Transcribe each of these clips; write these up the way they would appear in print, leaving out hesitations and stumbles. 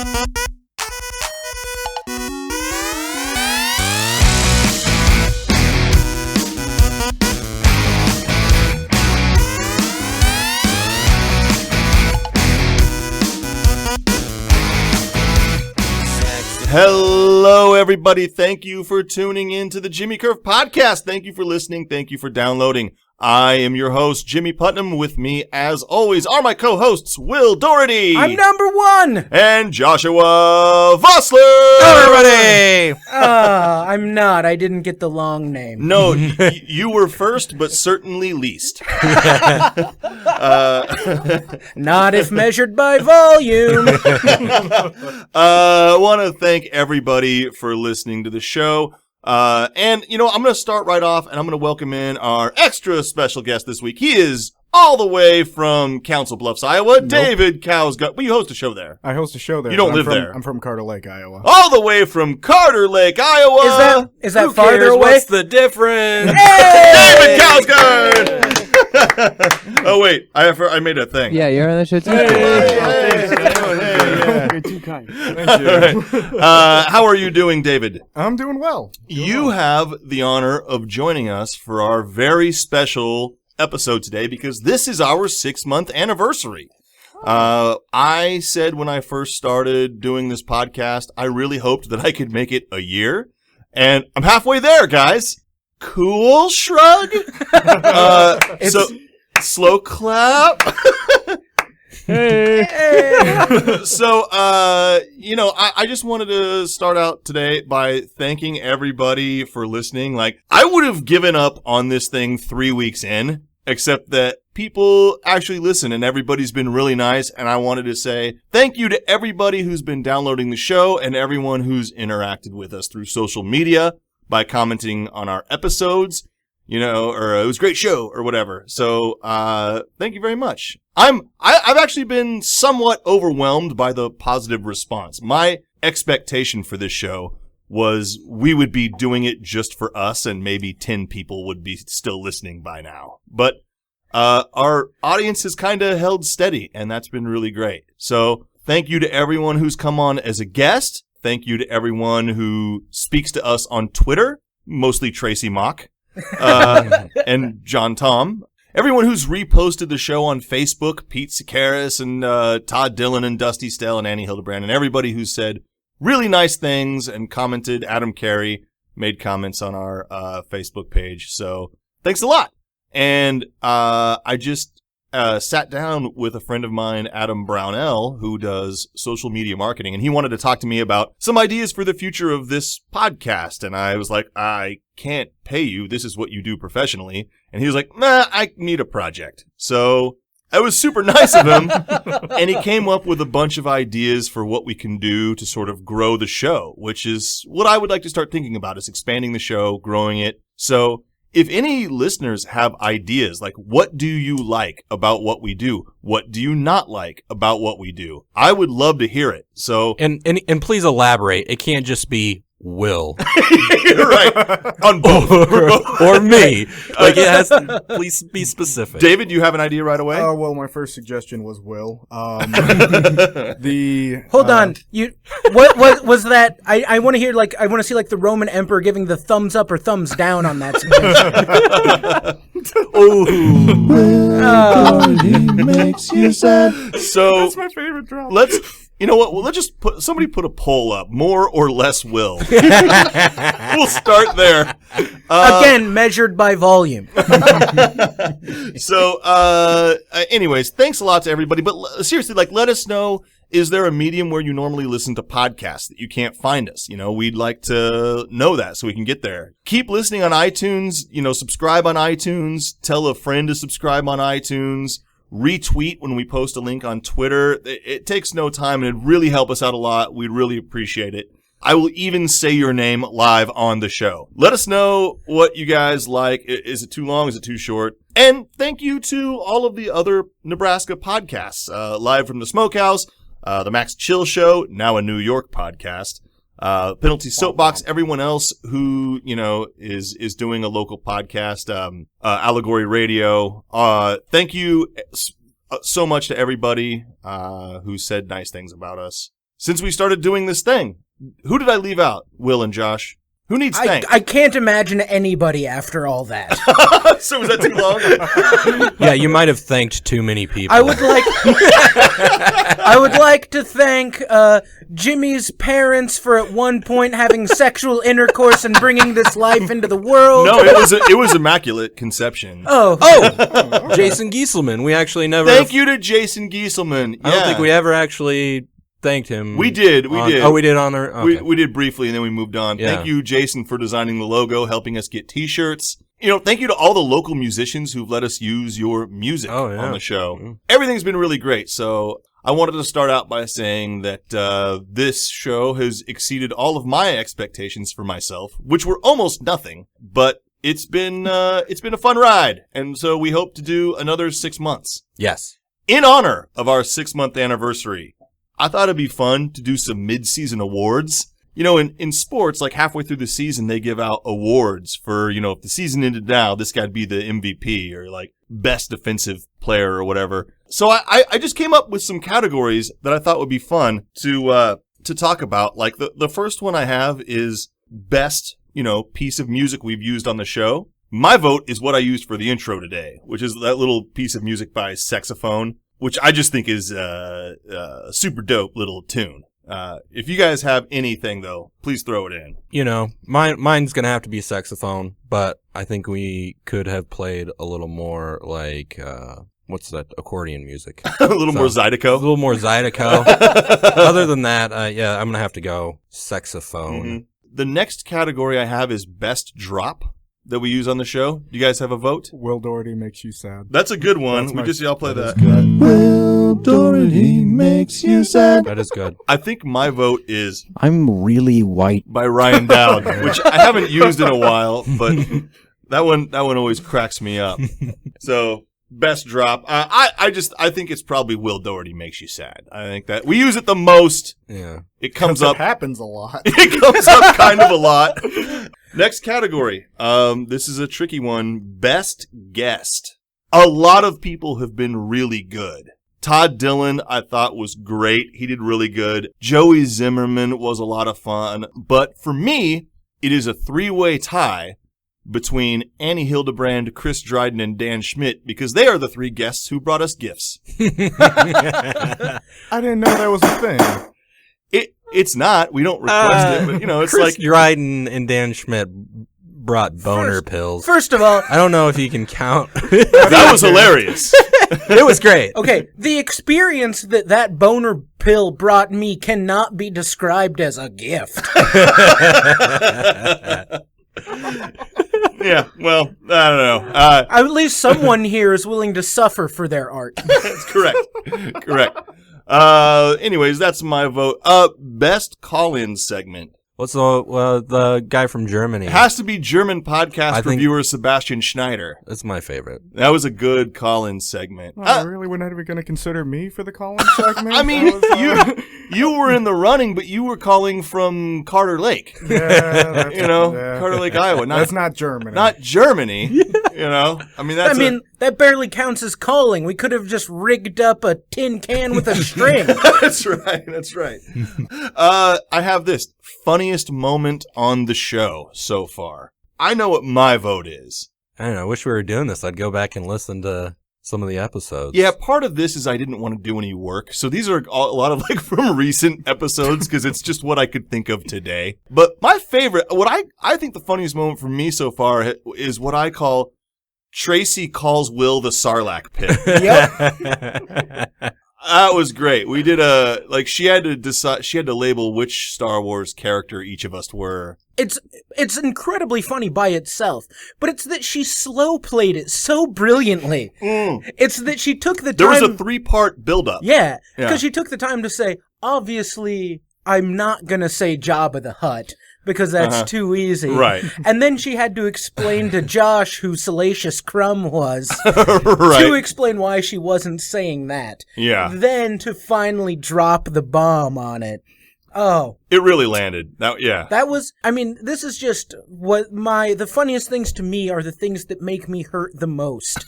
Hello, everybody. Thank you for tuning in to the Jimmy Curve Podcast. Thank you for listening. Thank you for downloading. I am your host, Jimmy Putnam. With me, as always, are my co-hosts, Will Doherty. I'm number one. And Joshua Vossler. Hello, everybody. I'm not. I didn't get the long name. No, you were first, but certainly least. Not if measured by volume. I want to thank everybody for listening to the show. And, I'm going to start right off, and I'm going to welcome in our extra special guest this week. He is all the way from Council Bluffs, Iowa, nope. David Kousgaard. Well, you host a show there. I host a show there. You don't live there. I'm from Carter Lake, Iowa. All the way from Carter Lake, Iowa. Is that farther away? What's the difference? David Kousgaard! Oh, wait. I made a thing. Yeah, you're on the show too. You're too kind. Thank you. All right. How are you doing, David? I'm doing well. You have the honor of joining us for our very special episode today because this is our 6-month anniversary. I said when I first started doing this podcast, I really hoped that I could make it a year, and I'm halfway there, guys. Cool shrug. So slow clap. Hey. So, I just wanted to start out today by thanking everybody for listening. Like, I would have given up on this thing 3 weeks in, except that people actually listen and everybody's been really nice. And I wanted to say thank you to everybody who's been downloading the show and everyone who's interacted with us through social media by commenting on our episodes, or it was a great show or whatever. So, thank you very much. I've actually been somewhat overwhelmed by the positive response. My expectation for this show was we would be doing it just for us and maybe 10 people would be still listening by now. But, our audience has kind of held steady and that's been really great. So thank you to everyone who's come on as a guest. Thank you to everyone who speaks to us on Twitter, mostly Tracy Mock, and John Tom. Everyone who's reposted the show on Facebook, Pete Sakaris and Todd Dillon and Dusty Stell and Annie Hildebrand, and everybody who said really nice things and commented. Adam Carey made comments on our Facebook page. So thanks a lot. And I just sat down with a friend of mine, Adam Brownell, who does social media marketing, and he wanted to talk to me about some ideas for the future of this podcast. And I was like, I can't pay you. This is what you do professionally. And he was like, nah, I need a project. So it was super nice of him. And he came up with a bunch of ideas for what we can do to sort of grow the show, which is what I would like to start thinking about, is expanding the show, growing it. So if any listeners have ideas, like what do you like about what we do? What do you not like about what we do? I would love to hear it. So and please elaborate. It can't just be Will. You're right. On both. or me. Like it has to, please be specific. David, do you have an idea right away? Well, my first suggestion was Will. Hold on. What was that? I want to hear I want to see the Roman emperor giving the thumbs up or thumbs down on that suggestion. He makes you sad. So that's my favorite drop. You know what? Well, let's just put a poll up. More or less Will. We'll start there. Again, measured by volume. So, anyways, thanks a lot to everybody. But seriously, let us know, is there a medium where you normally listen to podcasts that you can't find us? We'd like to know that so we can get there. Keep listening on iTunes. Subscribe on iTunes. Tell a friend to subscribe on iTunes. Retweet when we post a link on Twitter. It takes no time and it'd really help us out a lot. We'd really appreciate it. I will even say your name live on the show. Let us know what you guys like. Is it too long? Is it too short? And thank you to all of the other Nebraska podcasts. Live from the Smokehouse, the Max Chill Show, now a New York podcast. Penalty Soapbox, everyone else who, is doing a local podcast, Allegory Radio. Thank you so much to everybody, who said nice things about us. since we started doing this thing. Who did I leave out? Will and Josh. Who needs thanks? I can't imagine anybody after all that. So was that too long? Yeah, you might have thanked too many people. I would like to thank Jimmy's parents for at one point having sexual intercourse and bringing this life into the world. No, it was immaculate conception. Oh, Jason Gieselman. We actually never. Thank you to Jason Gieselman. I don't think we ever actually thanked him. We did. Oh, we did on our. Okay. We did briefly, and then we moved on. Yeah. Thank you, Jason, for designing the logo, helping us get T-shirts. Thank you to all the local musicians who've let us use your music on the show. Mm. Everything's been really great. So I wanted to start out by saying that this show has exceeded all of my expectations for myself, which were almost nothing. But it's been a fun ride, and so we hope to do another 6 months. Yes. In honor of our 6-month anniversary, I thought it'd be fun to do some mid-season awards. In sports, like halfway through the season, they give out awards for, if the season ended now, this guy'd be the MVP or like best defensive player or whatever. So I just came up with some categories that I thought would be fun to talk about. Like the first one I have is best, piece of music we've used on the show. My vote is what I used for the intro today, which is that little piece of music by Saxophone, which I just think is a super dope little tune. If you guys have anything, though, please throw it in. Mine's going to have to be Saxophone, but I think we could have played a little more like, what's that, accordion music? A little more Zydeco. A little more Zydeco. Other than that, I'm going to have to go Saxophone. Mm-hmm. The next category I have is best drop that we use on the show. Do you guys have a vote? Will Doherty makes you sad. That's a good one. I'll play that. Will Doherty makes you sad. That is good. I think my vote is I'm really white. by Ryan Dowd, which I haven't used in a while, but that one always cracks me up. So best drop. I think it's probably Will Doherty makes you sad. I think that we use it the most. Yeah. It comes up. It happens a lot. It comes up kind of a lot. Next category. This is a tricky one. Best guest. A lot of people have been really good. Todd Dillon, I thought, was great. He did really good. Joey Zimmerman was a lot of fun. But for me, it is a 3-way tie between Annie Hildebrand, Chris Dryden, and Dan Schmidt, because they are the 3 guests who brought us gifts. I didn't know that was a thing. It's not. We don't request it, but it's Chris like Dryden and Dan Schmidt brought boner pills. First of all, I don't know if you can count. that was hilarious. It was great. okay, the experience that boner pill brought me cannot be described as a gift. Yeah, well, I don't know. At least someone here is willing to suffer for their art. That's correct. Anyways, that's my vote. Best call-in segment. What's the guy from Germany? It has to be German podcast I think- reviewer Sebastian Schneider. That's my favorite. That was a good call-in segment. Really? We're not even going to consider me for the call-in segment? I mean, you were in the running, but you were calling from Carter Lake. Carter Lake, Iowa. That's not Germany. Not Germany. That barely counts as calling. We could have just rigged up a tin can with a string. That's right. I have this funniest moment on the show so far. I know what my vote is. I don't know. I wish we were doing this. I'd go back and listen to some of the episodes. Yeah, part of this is I didn't want to do any work. So these are a lot of from recent episodes because it's just what I could think of today. But my favorite, what I think the funniest moment for me so far is what I call Tracy calls Will the Sarlacc pit. Yep. That was great. We did she had to decide, she had to label which Star Wars character each of us were. It's incredibly funny by itself, but it's that she slow played it so brilliantly. It's that she took the time. There was a 3-part buildup. Yeah, because she took the time to say, obviously, I'm not gonna say Jabba the Hutt because that's too easy. Right. And then she had to explain to Josh who Salacious Crumb was Right. to explain why she wasn't saying that. Yeah. Then to finally drop the bomb on it. Oh. It really landed. That was, this is just the funniest things to me are the things that make me hurt the most.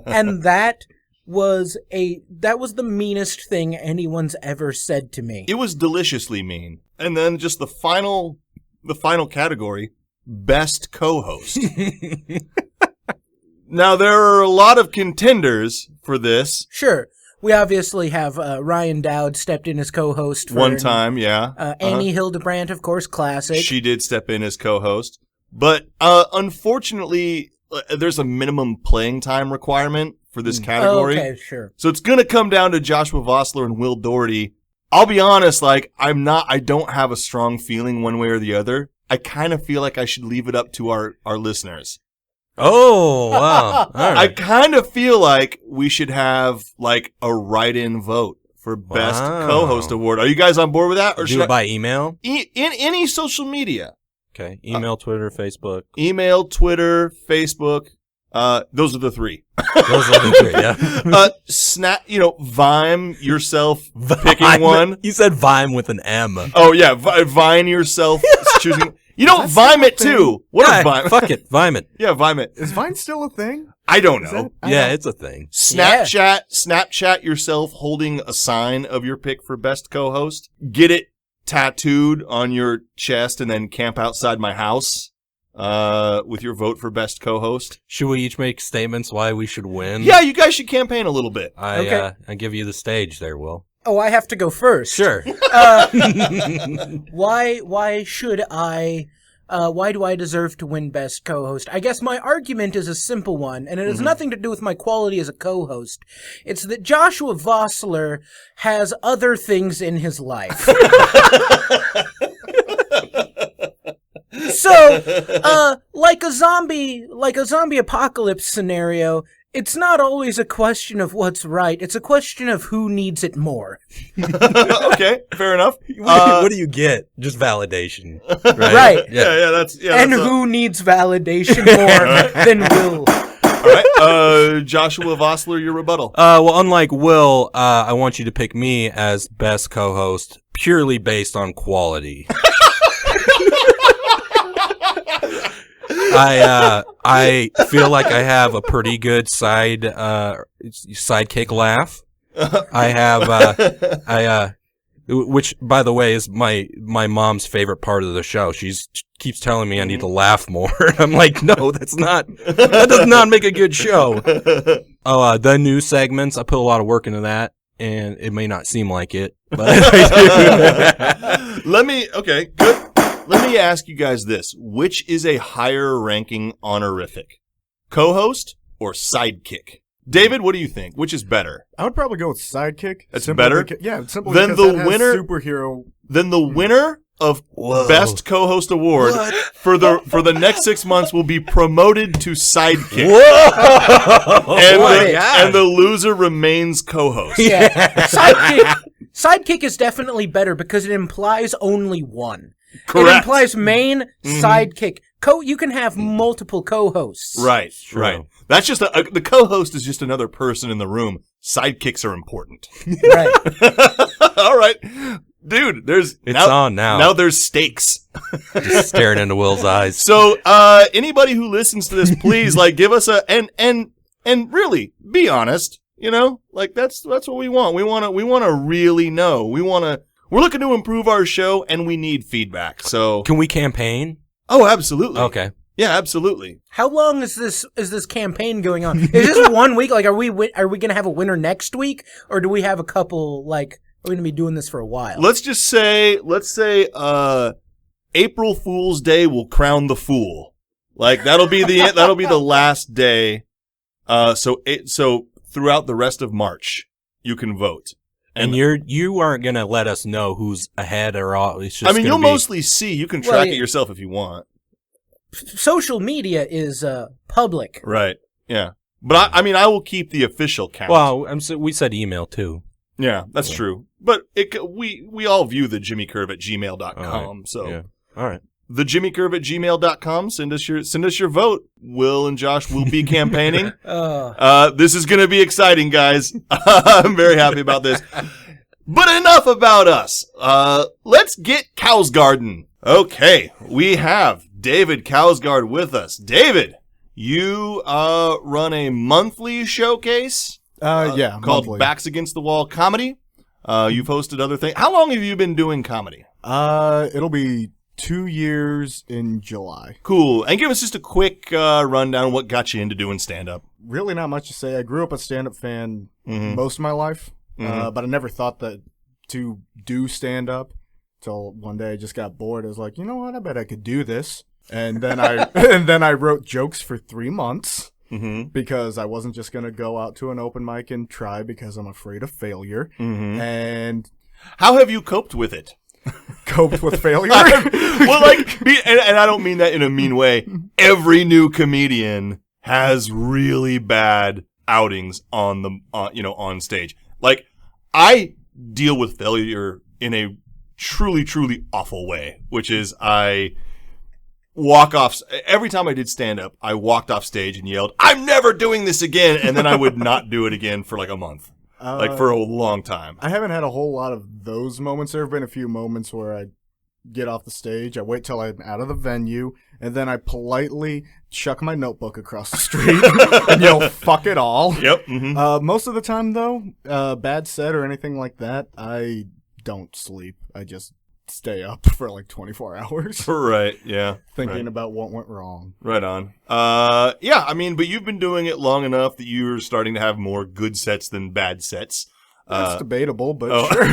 And that was the meanest thing anyone's ever said to me. It was deliciously mean. And then just the final category, best co-host. Now, there are a lot of contenders for this. Sure. We obviously have Ryan Dowd stepped in as co-host. One time, yeah. Annie Hildebrandt, of course, classic. She did step in as co-host. But unfortunately, there's a minimum playing time requirement for this category. Oh, okay, sure. So it's going to come down to Joshua Vossler and Will Doherty. I'll be honest, like, I don't have a strong feeling one way or the other. I kind of feel like I should leave it up to our listeners. Oh, wow. All I right. kind of feel like we should have, like, a write-in vote for Best Co-Host Award. Are you guys on board with that? Or Do it by email? in any social media? Okay. Email, Twitter, Facebook. Email, Twitter, Facebook. Those are the three. Those are the three, yeah. Snap, Vime yourself picking one. You said Vime with an M. Oh, yeah. Vine yourself choosing. Vime it too. What Yeah, is Vime? Fuck it. Vime it. Yeah, Vime it. Is Vine still a thing? I don't know. Yeah, it's a thing. Snapchat yourself holding a sign of your pick for best co-host. Get it tattooed on your chest and then camp outside my house with your vote for best co-host. Should we each make statements why we should win? Yeah, you guys should campaign a little bit. I give you the stage there, Will. Oh, I have to go first. Sure. Why should I? Why do I deserve to win Best Co-Host? I guess my argument is a simple one, and it has nothing to do with my quality as a co-host. It's that Joshua Vossler has other things in his life. So, like a zombie apocalypse scenario, it's not always a question of what's right. It's a question of who needs it more. Okay, fair enough. What do you get? Just validation. Right. Yeah. And who needs validation more than Will? All right, Joshua Vossler, your rebuttal. Well, unlike Will, I want you to pick me as best co-host purely based on quality. I feel like I have a pretty good sidekick laugh. I have which by the way is my mom's favorite part of the show. She keeps telling me I need to laugh more. I'm like, no, that does not make a good show. The news segments, I put a lot of work into that, and it may not seem like it, but I do. Okay, good. Let me ask you guys this. Which is a higher ranking honorific? Co-host or sidekick? David, what do you think? Which is better? I would probably go with sidekick. That's better? Simply Then because the that has winner- superhero. Then the winner of Best Co-Host Award for the next 6 months will be promoted to sidekick. And the loser remains co-host. Yeah. Sidekick is definitely better because it implies only one. Correct. It implies main, sidekick. You can have multiple co-hosts. Right. That's just the co-host is just another person in the room. Sidekicks are important. Right. All right. Dude, It's on now. Now there's stakes. Just staring into Will's eyes. So, anybody who listens to this, please, give us and really be honest. That's what we want. We want to really know. We're looking to improve our show, and we need feedback. So, Can we campaign? oh, absolutely. Okay. Yeah, absolutely. How long is this campaign going on? Is this 1 week? Are we going to have a winner next week, or do we have a couple? Are we going to be doing this for a while? Let's say, April Fool's Day will crown the fool. That'll be the last day. So throughout the rest of March, you can vote. And you aren't gonna let us know who's ahead or all. It's just you'll mostly see. You can track it yourself if you want. Social media is public. Right. Yeah. But I will keep the official count. Well, we said email too. Yeah, that's true. But we all view the jimmycurve@gmail.com. Right. So Yeah. All right. the jimmycurve@gmail.com. Send us your vote. Will and Josh will be campaigning. This is going to be exciting, guys. I'm very happy about this. But enough about us. Let's get Kousgaarden. Okay, we have David Kousgaard with us. David, you run a monthly showcase Yeah, called monthly. Backs Against the Wall Comedy. You've hosted other things. How long have you been doing comedy? It'll be 2 years in July. Cool. And give us just a quick rundown of what got you into doing stand-up. Really not much to say. I grew up a stand-up fan most of my life, but I never thought that to do stand-up till one day I just got bored. I was like, you know what? I bet I could do this. And then I wrote jokes for 3 months because I wasn't just going to go out to an open mic and try because I'm afraid of failure. And How have you coped with it? coped with failure. Well, like, and I don't mean that in a mean way. Every new comedian has really bad outings on the, on stage. Like, I deal with failure in a truly, truly awful way, which is I walk off. Every time I did stand up, I walked off stage and yelled, "I'm never doing this again," and then I would not do it again for like a month. Like for a long time. I haven't had a whole lot of those moments. There have been a few moments where I get off the stage, I wait till I'm out of the venue, and then I politely chuck my notebook across the street and yell, "Fuck it all." Yep. Mm-hmm. Most of the time, though, bad set or anything like that, I don't sleep. I just stay up for like 24 hours Right. Yeah. thinking about what went wrong. Right on. Yeah, I mean, but you've been doing it long enough that you're starting to have more good sets than bad sets. That's debatable, but sure.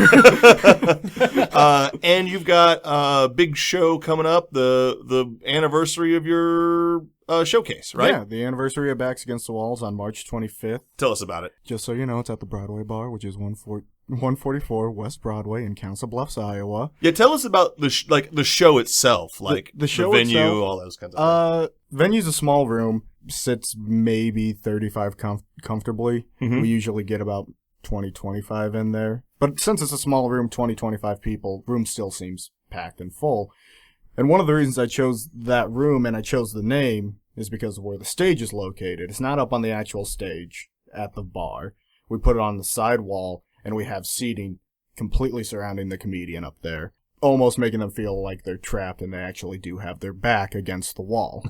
And you've got a big show coming up, the anniversary of your showcase, right? Yeah, the anniversary of Backs Against the Walls on March 25th. Tell us about it. Just so you know, it's at the Broadway Bar, which is 144 West Broadway in Council Bluffs, Iowa. Yeah, tell us about the show itself, like the show venue, itself, all those kinds of things. Venue's a small room, sits maybe 35 comfortably. We usually get about 20, 25 in there. But since it's a small room, 20, 25 people, room still seems packed and full. And one of the reasons I chose that room and I chose the name is because of where the stage is located. It's not up on the actual stage at the bar. We put it on the side wall, and we have seating completely surrounding the comedian up there, almost making them feel like they're trapped and they actually do have their back against the wall.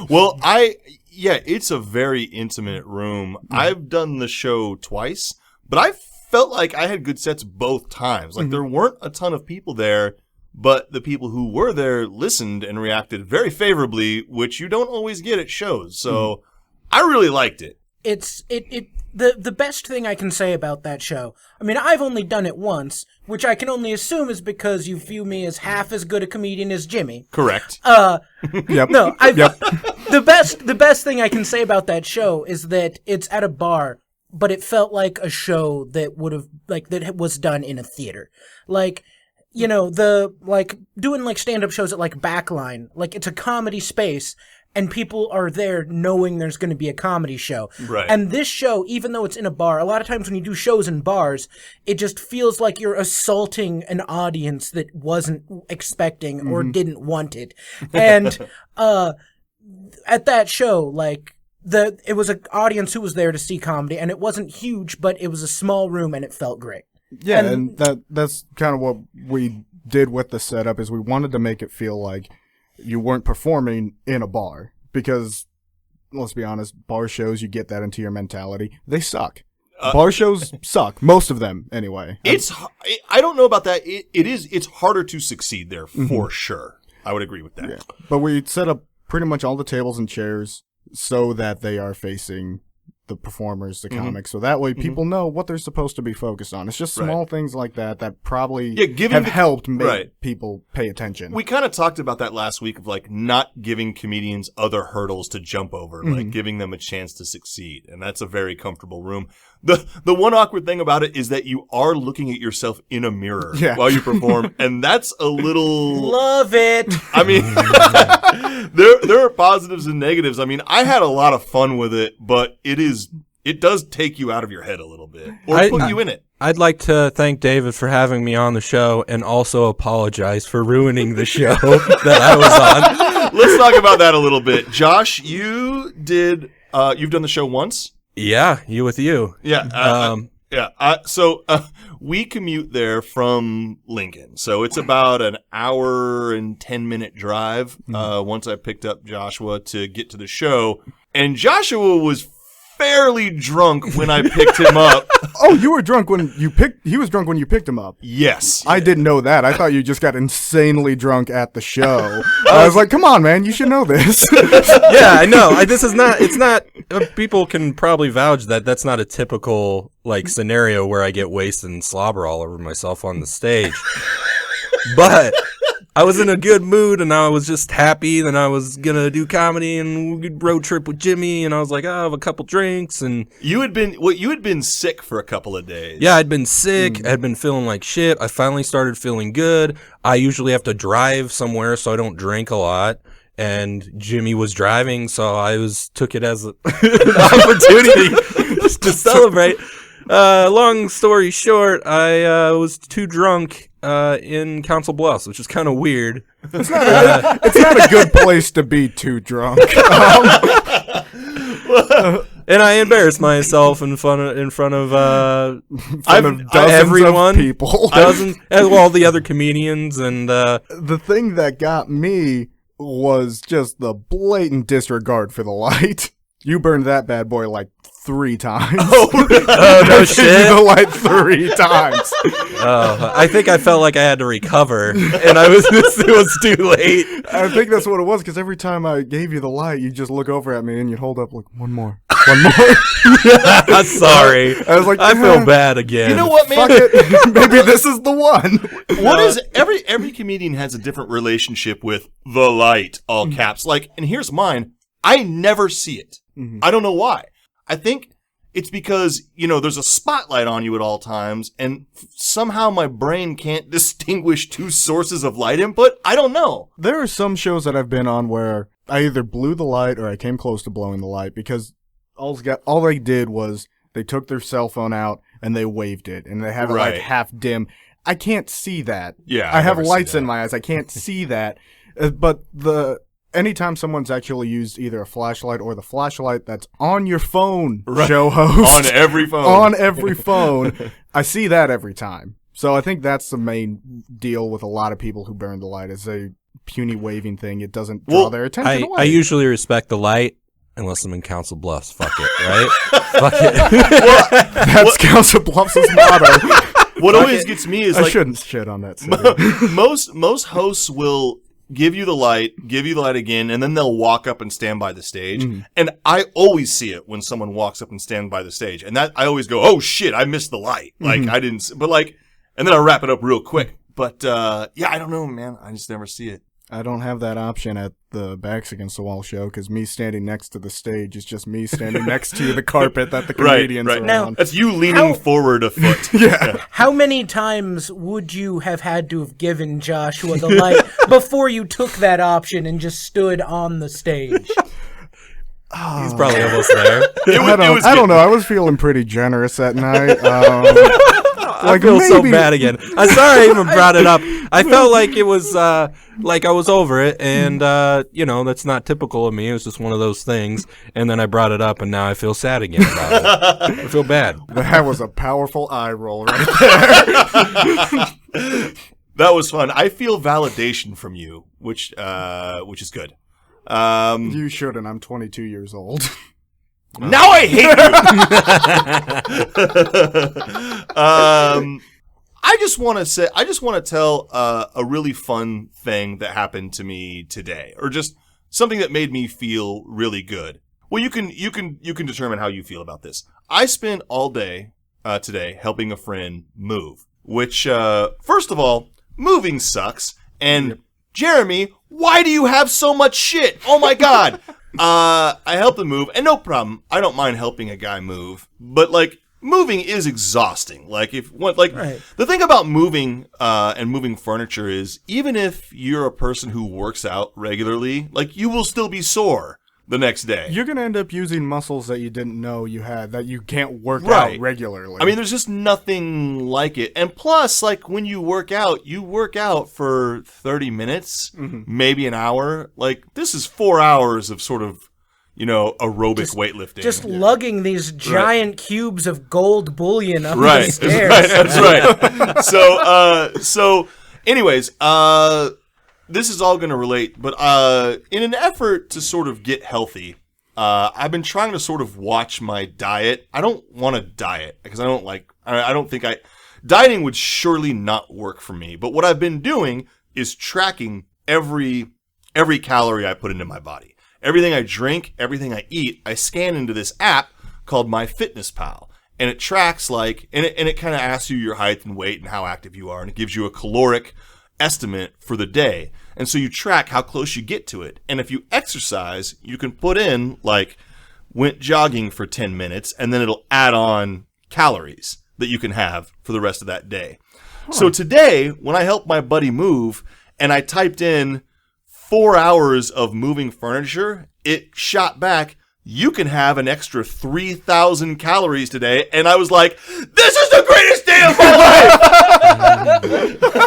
Well, it's a very intimate room. I've done the show twice, but I felt like I had good sets both times. Like there weren't a ton of people there, but the people who were there listened and reacted very favorably, which you don't always get at shows. So I really liked it. The best thing I can say about that show, I mean, I've only done it once, which I can only assume is because you view me as half as good a comedian as Jimmy. Correct. Yep. No, the best thing I can say about that show is that it's at a bar, but it felt like a show that that was done in a theater. Like, you know, doing like stand-up shows at like Backline, like it's a comedy space, and people are there knowing there's going to be a comedy show. Right. And this show, even though it's in a bar, a lot of times when you do shows in bars, it just feels like you're assaulting an audience that wasn't expecting or didn't want it. And at that show, like, it was an audience who was there to see comedy, and it wasn't huge, but it was a small room, and it felt great. Yeah, and that's kind of what we did with the setup, is we wanted to make it feel like you weren't performing in a bar. Because, let's be honest, bar shows, you get that into your mentality. They suck. Bar shows suck. Most of them, anyway. I don't know about that. It's harder to succeed there, for sure. I would agree with that. Yeah. But we set up pretty much all the tables and chairs so that they are facing the performers, the comics, so that way people know what they're supposed to be focused on. It's just small things like that probably have helped make people pay attention. We kind of talked about that last week of like not giving comedians other hurdles to jump over, like giving them a chance to succeed, and that's a very comfortable room. The one awkward thing about it is that you are looking at yourself in a mirror while you perform, and that's a little... Love it! I mean, there are positives and negatives. I mean, I had a lot of fun with it, but it does take you out of your head a little bit, or put you in it. I'd like to thank David for having me on the show and also apologize for ruining the show that I was on. Let's talk about that a little bit. Josh, you've done the show once? Yeah, you. Yeah. So we commute there from Lincoln. So it's about an hour and 10-minute drive once I picked up Joshua to get to the show. And Joshua was fairly drunk when I picked him up. Oh, you were drunk when he was drunk when you picked him up. Yes. I didn't know that. I thought you just got insanely drunk at the show. I was like, come on, man, you should know this. Yeah, I know. It's not, people can probably vouch that that's not a typical, like, scenario where I get wasted and slobber all over myself on the stage. But I was in a good mood, and I was just happy that I was going to do comedy and road trip with Jimmy, and I was like, I'll have a couple drinks, and... You had been sick for a couple of days. Yeah, I'd been sick. I'd been feeling like shit. I finally started feeling good. I usually have to drive somewhere, so I don't drink a lot. And Jimmy was driving, so I took it as an opportunity just to celebrate. Long story short, I was too drunk in Council Bluffs, which is kind of weird. It's not a good place to be too drunk. And I embarrassed myself in front of dozens everyone, of people. dozens, as well the other comedians, and The thing that got me was just the blatant disregard for the light. You burned that bad boy like 3 times. oh no shit! The light 3 times. I think I felt like I had to recover, and it was too late. I think that's what it was, because every time I gave you the light, you just look over at me and you'd hold up like, one more. I'm sorry. I was like, I feel bad again. You know what, man? Fuck it. Maybe this is the one. What is every comedian has a different relationship with the light, all caps. Like, and here's mine. I never see it. I don't know why. I think it's because, there's a spotlight on you at all times, and somehow my brain can't distinguish 2 sources of light input. I don't know. There are some shows that I've been on where I either blew the light or I came close to blowing the light, because all they did was they took their cell phone out and they waved it, and they have it like half dim. I can't see that. Yeah, I have lights in my eyes. I can't see that. But anytime someone's actually used either a flashlight or the flashlight that's on your phone, show host. On every phone. On every phone. I see that every time. So I think that's the main deal with a lot of people who burn the light, is a puny waving thing. It doesn't draw their attention away. I usually respect the light, unless I'm in Council Bluffs. Fuck it, right? Fuck it. That's Council Bluffs' motto. What always gets me is I like, shouldn't shit on that city. most hosts will give you the light again, and then they'll walk up and stand by the stage. And I always see it when someone walks up and stand by the stage. And that I always go, oh shit, I missed the light. Like I didn't, but like, and then I wrap it up real quick. But yeah, I don't know, man. I just never see it. I don't have that option at the Backs Against the Wall show, because me standing next to the stage is just me standing next to the carpet that the comedians are Now, on. That's you leaning forward a foot. Yeah. How many times would you have had to have given Joshua the light before you took that option and just stood on the stage? He's probably almost there. I don't know. I was feeling pretty generous that night. I feel so bad again. I'm sorry I even brought it up. I felt like it was like I was over it, and that's not typical of me. It was just one of those things, and then I brought it up, and now I feel sad again about it. I feel bad. That was a powerful eye roll right there. That was fun. I feel validation from you, which is good. You shouldn't. I'm 22 years old. Now I hate you. I just want to tell a really fun thing that happened to me today, or just something that made me feel really good. Well, you can determine how you feel about this. I spent all day today helping a friend move, which first of all, moving sucks. And Jeremy, why do you have so much shit? Oh my God. I helped him move, and no problem. I don't mind helping a guy move, but like, moving is exhausting. Like, the thing about moving and moving furniture is, even if you're a person who works out regularly, like, you will still be sore the next day. You're going to end up using muscles that you didn't know you had, that you can't work out regularly. I mean, there's just nothing like it. And plus, like, when you work out for 30 minutes, maybe an hour. Like, this is 4 hours of sort of, aerobic weightlifting. Just lugging these giant cubes of gold bullion up the Right, stairs. that's right. So anyways, this is all going to relate, but in an effort to sort of get healthy, I've been trying to sort of watch my diet. I don't want to diet because I don't think dieting would surely not work for me. But what I've been doing is tracking every calorie I put into my body. Everything I drink, everything I eat, I scan into this app called MyFitnessPal. And it tracks and it kind of asks you your height and weight and how active you are. And it gives you a caloric estimate for the day. And so you track how close you get to it. And if you exercise, you can put in went jogging for 10 minutes, and then it'll add on calories that you can have for the rest of that day. So today, when I helped my buddy move and I typed in 4 hours of moving furniture, it shot back, you can have an extra 3,000 calories today. And I was like, this is the greatest day of my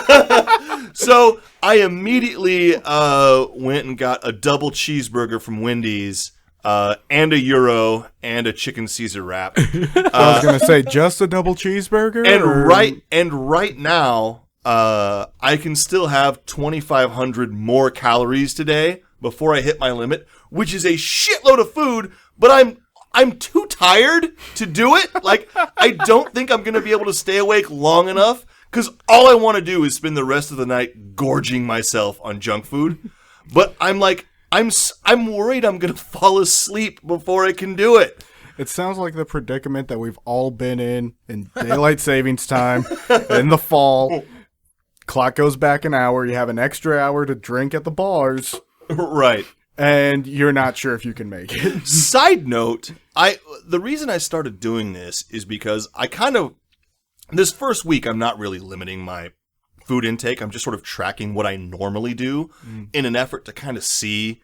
life! So I immediately went and got a double cheeseburger from Wendy's, and a Euro, and a chicken Caesar wrap. I was going to say, just a double cheeseburger? And right now, I can still have 2,500 more calories today before I hit my limit, which is a shitload of food, but I'm too tired to do it. I don't think I'm going to be able to stay awake long enough, because all I want to do is spend the rest of the night gorging myself on junk food. But I'm worried I'm going to fall asleep before I can do it. It sounds like the predicament that we've all been in daylight savings time, in the fall. Clock goes back an hour. You have an extra hour to drink at the bars. Right. And you're not sure if you can make it. Side note, the reason I started doing this is because this first week I'm not really limiting my food intake. I'm just sort of tracking what I normally do in an effort to kind of see,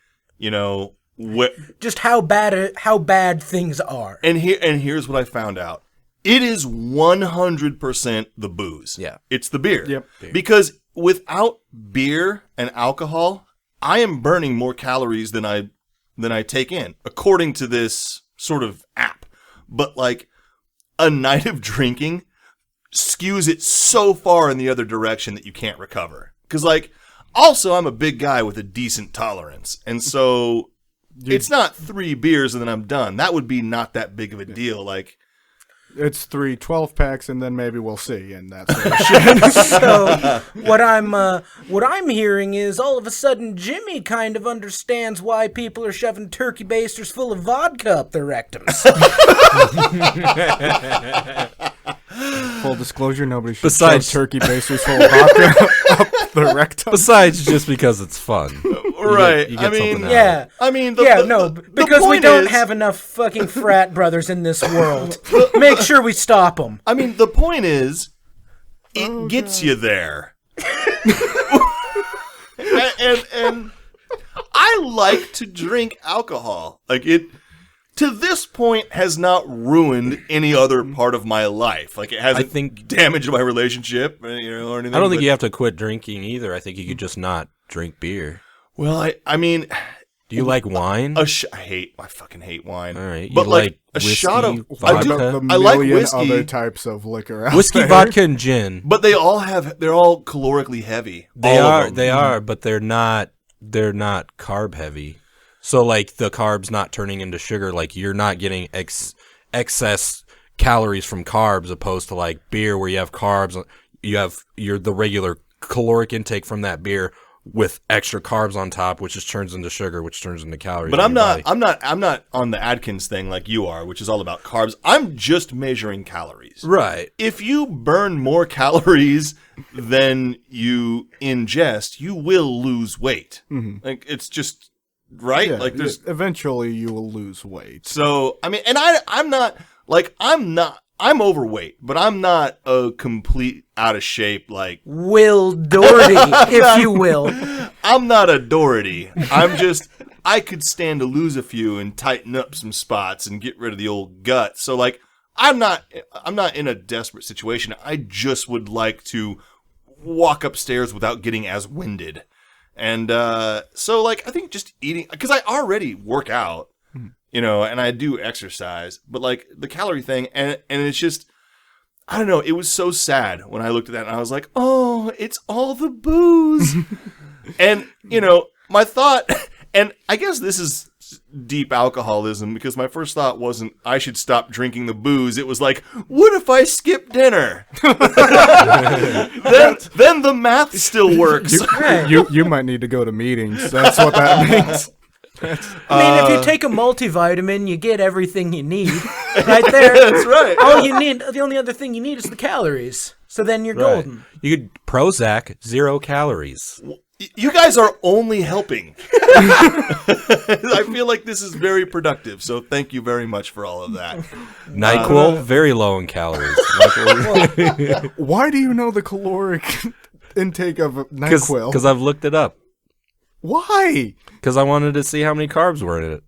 just how bad things are. And here's what I found out. It is 100% the booze. Yeah. It's the beer. Yep. Because without beer and alcohol, I am burning more calories than I take in, according to this sort of app. But a night of drinking skews it so far in the other direction that you can't recover. Because also I'm a big guy with a decent tolerance, and so it's not 3 beers and then I'm done. That would be not that big of a deal. It's 3 12-packs, and then maybe we'll see, and that's sort of shit. So what I'm hearing is all of a sudden Jimmy kind of understands why people are shoving turkey basters full of vodka up their rectums. Full disclosure, nobody should Besides- shove turkey basters full of vodka up the rectum. Besides, just because it's fun. Right. You get something out of it. Yeah. I mean, because we point don't is- have enough fucking frat brothers in this world. Make sure we stop them. I mean, the point is, it gets you there. and I like to drink alcohol. It, to this point, has not ruined any other part of my life. It hasn't damaged my relationship, or anything. I don't think you have to quit drinking either. I think you could just not drink beer. Well, I mean... Do you like wine? I fucking hate wine. All right. But you like a whiskey, shot of vodka? I like million whiskey. other types of liquor out Whiskey, there. vodka, and gin. But they're all calorically heavy. They All are, of them. they are, but they're not carb heavy. So the carbs not turning into sugar, you're not getting excess calories from carbs opposed to beer where you have carbs, you're the regular caloric intake from that beer with extra carbs on top, which just turns into sugar, which turns into calories. But I'm body. not on the Atkins thing like you are, which is all about carbs. I'm just measuring calories. Right. If you burn more calories than you ingest, you will lose weight. Mm-hmm. It's just right. Yeah, There's eventually you will lose weight. so I mean, and I'm overweight, but I'm not a complete out of shape Will Doherty, if you will. I'm not a Doherty. I could stand to lose a few and tighten up some spots and get rid of the old gut. So I'm not in a desperate situation. I just would like to walk upstairs without getting as winded. And so I think just eating, because I already work out, and I do exercise, but the calorie thing, and it's just, I don't know, it was so sad when I looked at that and I was like, oh, it's all the booze. And, my thought, and I guess this is deep alcoholism because my first thought wasn't I should stop drinking the booze. It was like, what if I skip dinner? then the math still works. You might need to go to meetings. That's what that means. I mean, if you take a multivitamin, you get everything you need. Right there. That's right. The only other thing you need is the calories. So then you're golden. You could Prozac, 0 calories. You guys are only helping. I feel like this is very productive, so thank you very much for all of that. NyQuil, very low in calories. Why do you know the caloric intake of NyQuil? Because I've looked it up. Why? Because I wanted to see how many carbs were in it.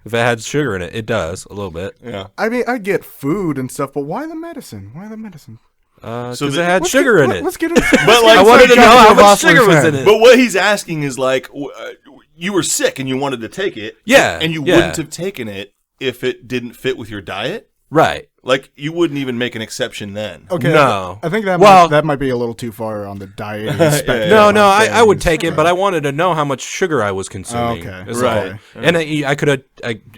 If it had sugar in it, it does, a little bit. Yeah. I mean, I get food and stuff, but why the medicine? Why the medicine? Because it had sugar in it. Let's get into But like, I wanted to know how much sugar was in it. But what he's asking is like, you were sick and you wanted to take it. Yeah. And you wouldn't have taken it if it didn't fit with your diet. Right. Like, you wouldn't even make an exception then. Okay. No. I think that might be a little too far on the diet spectrum. No, I would take it, but I wanted to know how much sugar I was consuming. Okay. is Right. all. And I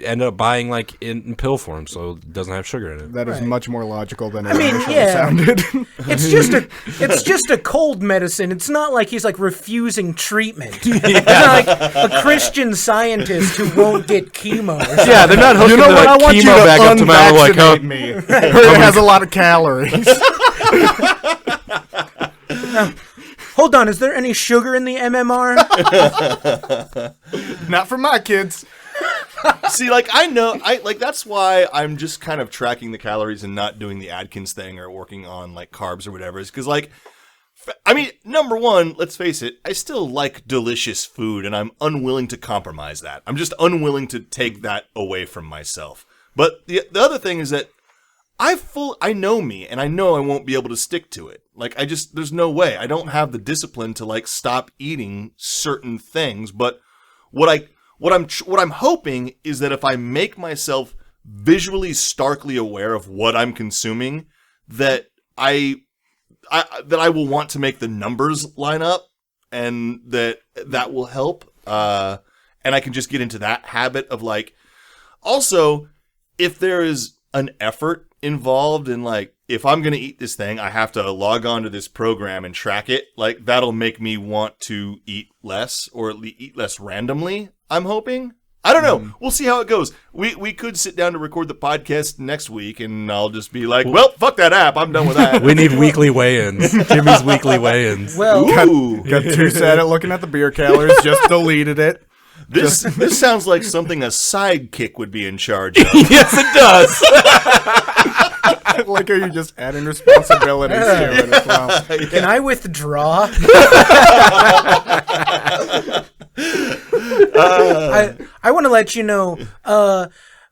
ended up buying like in pill form, so it doesn't have sugar in it. That is much more logical than it mean, initially yeah. sounded. It's just a cold medicine. It's not like he's like refusing treatment. It's not like a Christian scientist who won't get chemo. Or something. Yeah, they're not hooking the chemo back up to my arm like, oh, me. Heard it has a lot of calories. Hold on, is there any sugar in the MMR? Not for my kids. See, like, I know, that's why I'm just kind of tracking the calories and not doing the Atkins thing or working on, like, carbs or whatever. Is because, like, I mean, number one, let's face it, I still like delicious food, and I'm unwilling to compromise that. I'm just unwilling to take that away from myself. But the other thing is that I know me, and I know I won't be able to stick to it. Like, there's no way. I don't have the discipline to, like, stop eating certain things. But what I'm hoping is that if I make myself visually starkly aware of what I'm consuming, that I will want to make the numbers line up, and that will help. And I can just get into that habit of, like, also, if there is an effort involved in, like, if I'm going to eat this thing, I have to log on to this program and track it. Like, that'll make me want to eat less, or eat less randomly, I'm hoping. I don't know. We'll see how it goes. We could sit down to record the podcast next week, and I'll just be like, well, fuck that app. I'm done with that. We need weekly weigh-ins. Jimmy's weekly weigh-ins. Well, Got too sad at looking at the beer calories, just deleted it. This sounds like something a sidekick would be in charge of. Yes, it does. Like, are you just adding responsibilities to it as well? can I withdraw? I want to let you know,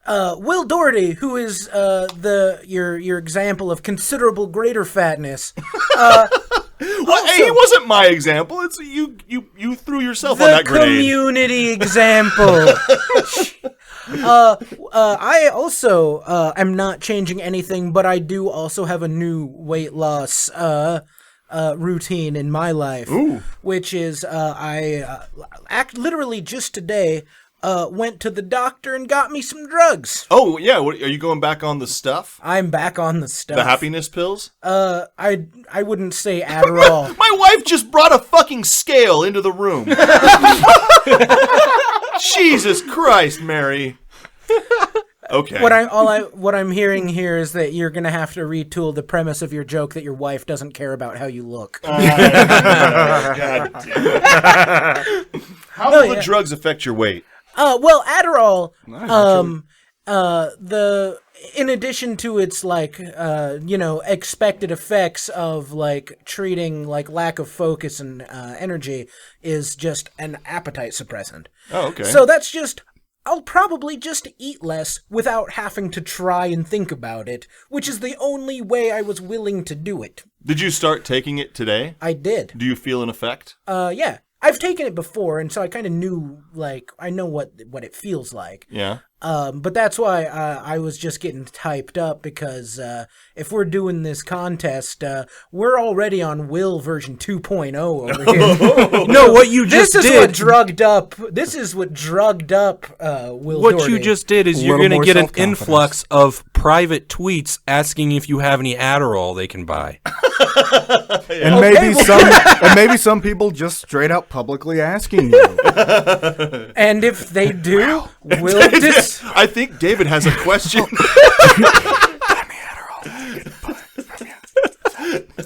Will Doherty, who is your example of considerable greater fatness. Well, hey, he wasn't my example. It's you threw yourself on that grenade. The community example. I also am not changing anything, but I do also have a new weight loss routine in my life. Ooh. Which is I literally just today went to the doctor and got me some drugs. Oh, yeah. Are you going back on the stuff? I'm back on the stuff. The happiness pills? I wouldn't say Adderall. My wife just brought a fucking scale into the room. Jesus Christ, Mary. Okay. What I'm hearing here is that you're gonna have to retool the premise of your joke that your wife doesn't care about how you look. God damn it. How will the drugs affect your weight? Well, Adderall, in addition to its like, expected effects of like treating like lack of focus and energy, is just an appetite suppressant. Oh, okay. So that's just. I'll probably just eat less without having to try and think about it, which is the only way I was willing to do it. Did you start taking it today? I did. Do you feel an effect? Yeah. I've taken it before, and so I kind of knew, like, I know what it feels like. Yeah. But that's why I was just getting typed up, because if we're doing this contest, we're already on Will version 2.0 over here. No, what you just This is did. what drugged up. This is what drugged up Will. What Doherty. you just did is you're Little going to more get an self-confidence. influx of private tweets asking if you have any Adderall they can buy. And maybe some people just straight out publicly asking you. And if they do, Will I think David has a question.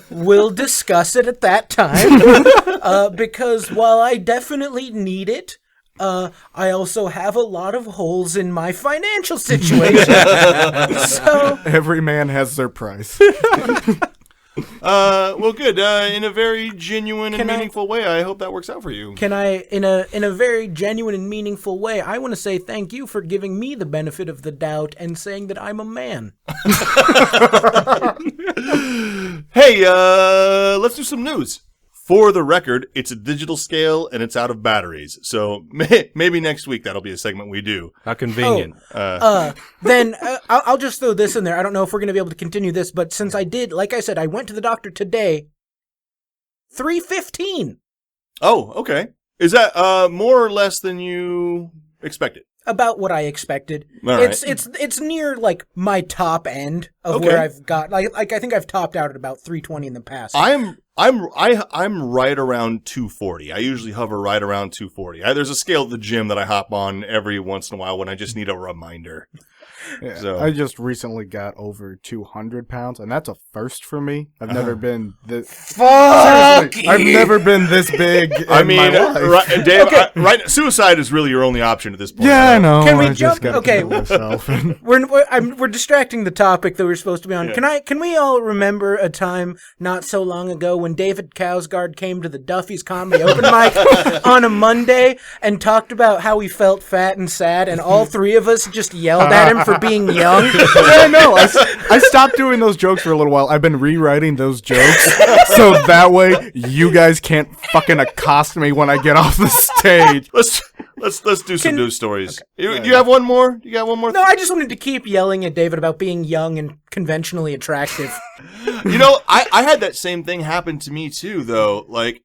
we'll discuss it at that time. Because while I definitely need it, I also have a lot of holes in my financial situation. So Every man has their price. Well, good. In a very genuine and Can I- meaningful way, I hope that works out for you. can I, in a very genuine and meaningful way, I want to say thank you for giving me the benefit of the doubt and saying that I'm a man. Hey, let's do some news. For the record, it's a digital scale and it's out of batteries. So maybe next week that'll be a segment we do. How convenient. Then I'll just throw this in there. I don't know if we're going to be able to continue this, but since I did, like I said, I went to the doctor today. 3:15. Oh, okay. Is that more or less than you expected? About what I expected. All right. It's near like my top end of Okay. where I've got like I think I've topped out at about 3:20 in the past. I'm right around 240. I usually hover right around 240. There's a scale at the gym that I hop on every once in a while when I just need a reminder. Yeah, So- I just recently got over 200 pounds, and that's a first for me. I've never been this. Seriously, I've never been this big. I mean, my life. right, Dave, suicide is really your only option at this point. Yeah, I right? know. Can we I just jump- gotta okay. kill myself. We're distracting the topic that we're supposed to be on. Yeah. Can we all remember a time not so long ago when David Kousgaard came to the Duffy's Comedy Open Mic on a Monday and talked about how he felt fat and sad, and all three of us just yelled at him for being young? Yeah, no, I stopped doing those jokes for a little while. I've been rewriting those jokes so that way you guys can't fucking accost me when I get off the stage. Let's do some news stories. Do you have one more? You got one more? No, I just wanted to keep yelling at David about being young and conventionally attractive. You know, I had that same thing happen to me too, though. Like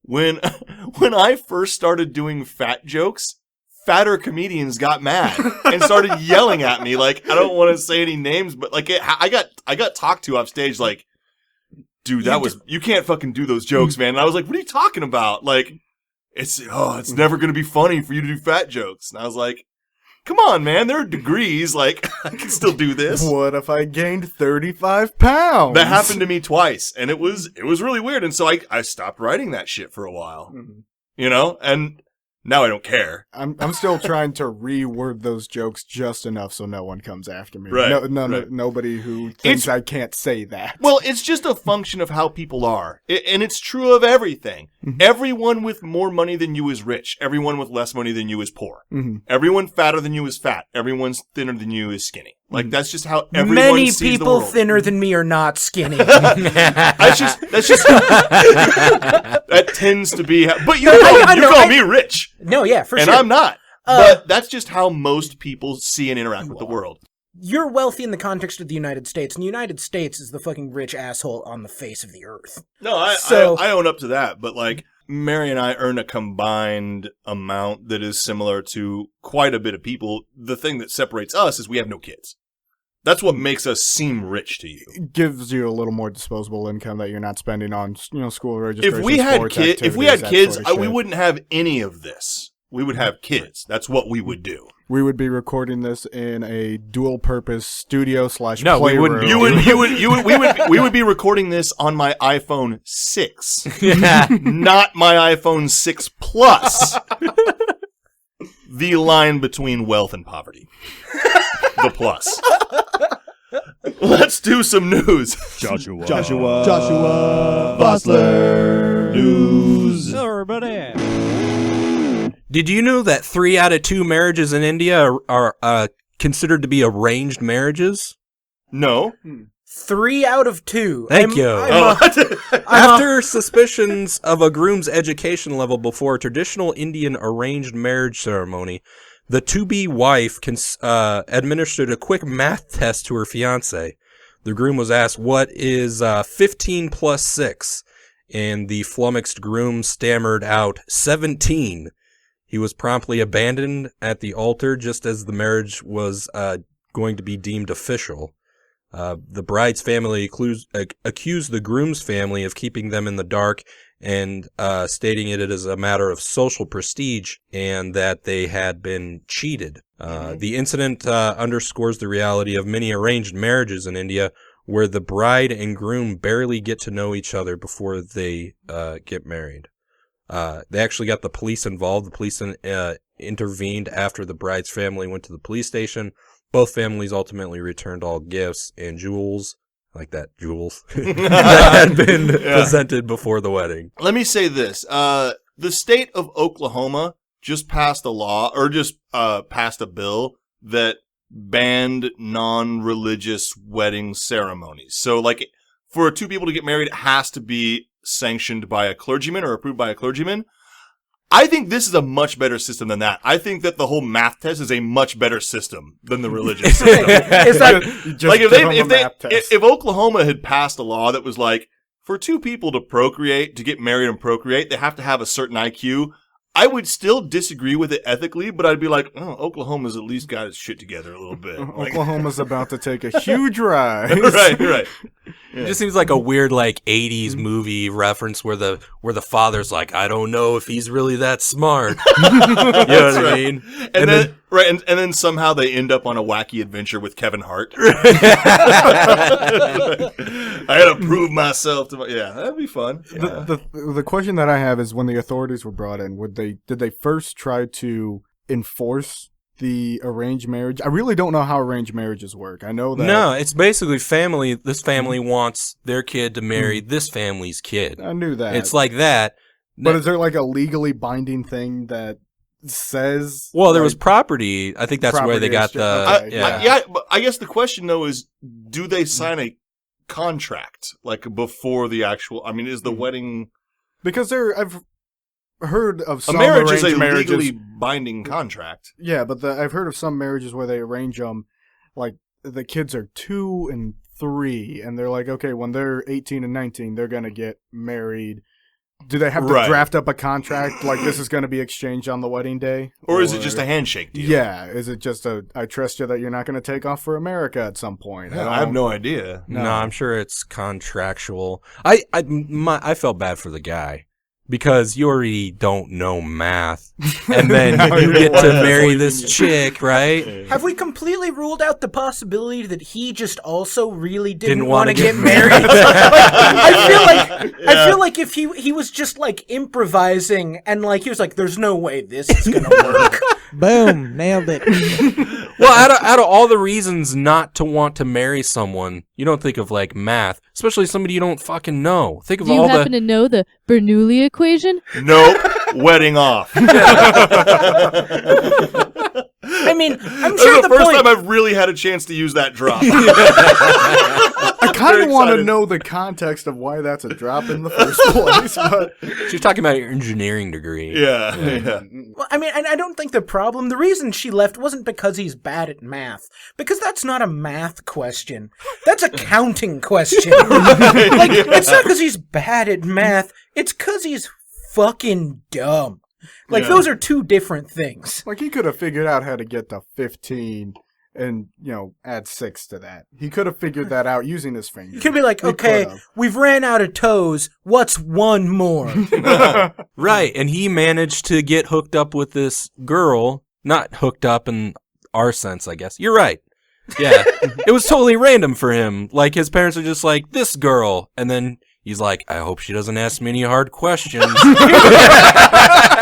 when I first started doing fat jokes, fatter comedians got mad and started yelling at me. Like, I don't want to say any names, but like I got talked to off stage. Like, dude, you can't fucking do those jokes, man. And I was like, what are you talking about? Like, it's never gonna be funny for you to do fat jokes. And I was like, come on, man, there are degrees. Like, I can still do this. What if I gained 35 pounds? That happened to me twice, and it was really weird. And so I stopped writing that shit for a while, you know. And now I don't care. I'm still trying to reword those jokes just enough so no one comes after me. Right, No, nobody who thinks I can't say that. Well, it's just a function of how people are, and it's true of everything. Everyone with more money than you is rich. Everyone with less money than you is poor. Everyone fatter than you is fat. Everyone's thinner than you is skinny. Like, that's just how everyone Many sees the people world. thinner than me are not skinny. That's just that tends to be. But you I you know, call me rich, No, yeah, for and sure. I'm not. But that's just how most people see and interact with the world. You're wealthy in the context of the United States, and the United States is the fucking rich asshole on the face of the earth. No, I own up to that. But like, Mary and I earn a combined amount that is similar to quite a bit of people. The thing that separates us is we have no kids. That's what makes us seem rich to you. Gives you a little more disposable income that you're not spending on, school registration. If we had kids, that sort of we shit. wouldn't have any of this. We would have kids. That's what we would do. We would be recording this in a dual-purpose studio / No, we wouldn't. playroom. We would be recording this on my iPhone 6, not my iPhone 6 Plus. The line between wealth and poverty. The plus. Let's do some news. Joshua Vossler News. Did you know that 3 out of 2 marriages in India are considered to be arranged marriages? No. 3 out of 2. Thank you. After suspicions of a groom's education level before a traditional Indian arranged marriage ceremony, The to-be wife administered a quick math test to her fiancé. The groom was asked, what is 15 plus 6? And the flummoxed groom stammered out, 17. He was promptly abandoned at the altar just as the marriage was going to be deemed official. The bride's family accused the groom's family of keeping them in the dark and stating it as a matter of social prestige and that they had been cheated. The incident underscores the reality of many arranged marriages in India where the bride and groom barely get to know each other before they get married. They actually got the police involved. The police intervened after the bride's family went to the police station. Both families ultimately returned all gifts and jewels, like that, jewels, that had been presented before the wedding. Let me say this. The state of Oklahoma just passed a law, or just passed a bill that banned non-religious wedding ceremonies. So, like, for two people to get married, it has to be sanctioned by a clergyman or approved by a clergyman. I think this is a much better system than that. I think that the whole math test is a much better system than the religious system. Is that Like if Oklahoma had passed a law that was like, for two people to procreate, to get married and procreate, they have to have a certain IQ. I would still disagree with it ethically, but I'd be like, oh, Oklahoma's at least got its shit together a little bit. Like, Oklahoma's about to take a huge rise. right. It just seems like a weird, like, 80s movie reference where the father's like, I don't know if he's really that smart. You know what I mean? And then and then somehow they end up on a wacky adventure with Kevin Hart. I gotta prove myself to that'd be fun. Yeah. The question that I have is, when the authorities were brought in, did they first try to enforce the arranged marriage? I really don't know how arranged marriages work. I know that. No, it's basically family. This family wants their kid to marry this family's kid. I knew that. It's like that. But is there like a legally binding thing that says? Well, there was property. I think that's where they got the. But I guess the question though is, do they sign a contract like before the actual? I mean, is the wedding? Because I've heard of some a marriage is a marriages. legally binding contract. Yeah, but I've heard of some marriages where they arrange them, like the kids are 2 and 3, and they're like, okay, when they're 18 and 19, they're gonna get married. Do they have to draft up a contract like this is going to be exchanged on the wedding day? Or is it just a handshake deal? Yeah. Is it just I trust you that you're not going to take off for America at some point? I have no idea. No, I'm sure it's contractual. I felt bad for the guy because you already don't know math, and then you get to marry this chick, right? Have we completely ruled out the possibility that he just also really didn't want to get married? I feel like if he was just like improvising and like he was like, "There's no way this is gonna work." Boom, nailed it. Well, out of all the reasons not to want to marry someone, you don't think of like math, especially somebody you don't fucking know. Think of Do you all happen to know the Bernoulli equation? Nope. Wedding off. I mean, I'm This sure is the the first point. time I've really had a chance to use that drop. I kind Very of want to excited. know the context of why that's a drop in the first place. But She's talking about your engineering degree. yeah. Well, I mean, and I don't think the reason she left wasn't because he's bad at math, because that's not a math question. That's a counting question. Like, it's not because he's bad at math. It's because he's fucking dumb. Like, those are two different things. like he could have figured out how to get to 15 and, add 6 to that. He could have figured that out using his finger. You could be like, He okay, could've. we've ran out of toes. What's one more? Right, and he managed to get hooked up with this girl. Not hooked up in our sense, I guess. You're right. Yeah. It was totally random for him. Like, his parents are just like, this girl. And then he's like, I hope she doesn't ask me any hard questions.